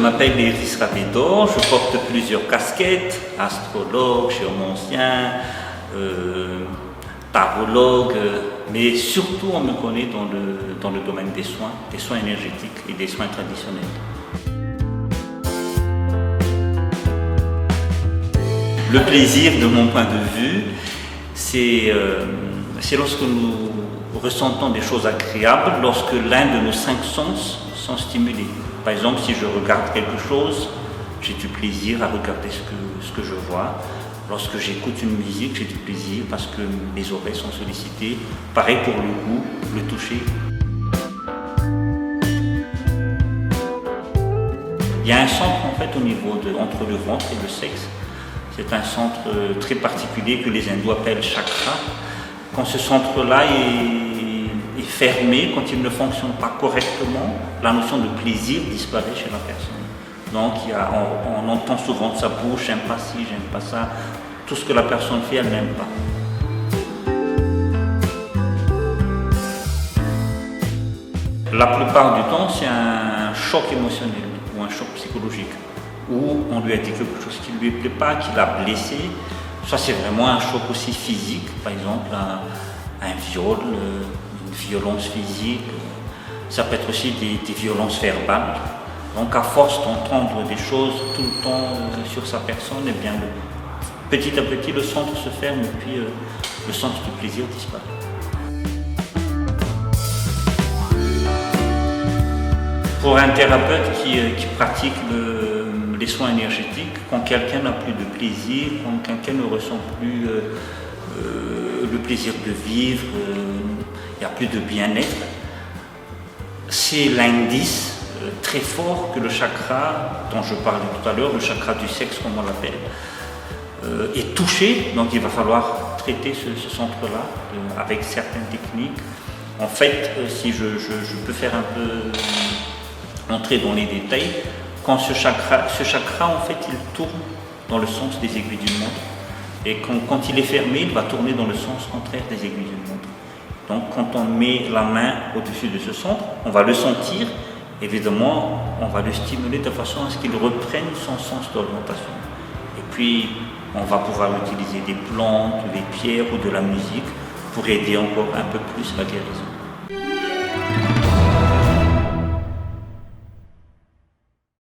m'appelle Iris Ravedor, je porte plusieurs casquettes, astrologue, géomancien, tarologue, mais surtout on me connaît dans le domaine des soins énergétiques et des soins traditionnels. Le plaisir, de mon point de vue, c'est lorsque nous ressentons des choses agréables, lorsque l'un de nos 5 sens sont stimulés. Par exemple, si je regarde quelque chose, j'ai du plaisir à regarder ce que je vois. Lorsque j'écoute une musique, j'ai du plaisir parce que mes oreilles sont sollicitées. Pareil pour le goût, le toucher. Il y a un centre en fait au niveau entre le ventre et le sexe. C'est un centre très particulier que les hindous appellent chakra. Quand ce centre-là est fermé, quand il ne fonctionne pas correctement, la notion de plaisir disparaît chez la personne. Donc on entend souvent de sa bouche, j'aime pas ci, j'aime pas ça. Tout ce que la personne fait, elle n'aime pas. La plupart du temps, c'est un choc émotionnel ou un choc psychologique, où on lui a dit quelque chose qui ne lui plaît pas, qui l'a blessé. Soit c'est vraiment un choc aussi physique, par exemple un viol, une violence physique. Ça peut être aussi des violences verbales. Donc à force d'entendre des choses tout le temps sur sa personne, eh bien, petit à petit le centre se ferme et puis le centre du plaisir disparaît. Pour un thérapeute qui pratique les soins énergétiques, quand quelqu'un n'a plus de plaisir, quand quelqu'un ne ressent plus le plaisir de vivre, il n'y a plus de bien-être, c'est l'indice très fort que le chakra dont je parlais tout à l'heure, le chakra du sexe comme on l'appelle, est touché. Donc il va falloir traiter ce centre-là avec certaines techniques. En fait, si je peux faire un peu entrer dans les détails, quand ce chakra en fait il tourne dans le sens des aiguilles d'une montre, et quand il est fermé, il va tourner dans le sens contraire des aiguilles d'une montre. Donc quand on met la main au-dessus de ce centre, on va le sentir, évidemment on va le stimuler de façon à ce qu'il reprenne son sens d'orientation. Et puis on va pouvoir utiliser des plantes, des pierres ou de la musique pour aider encore un peu plus la guérison.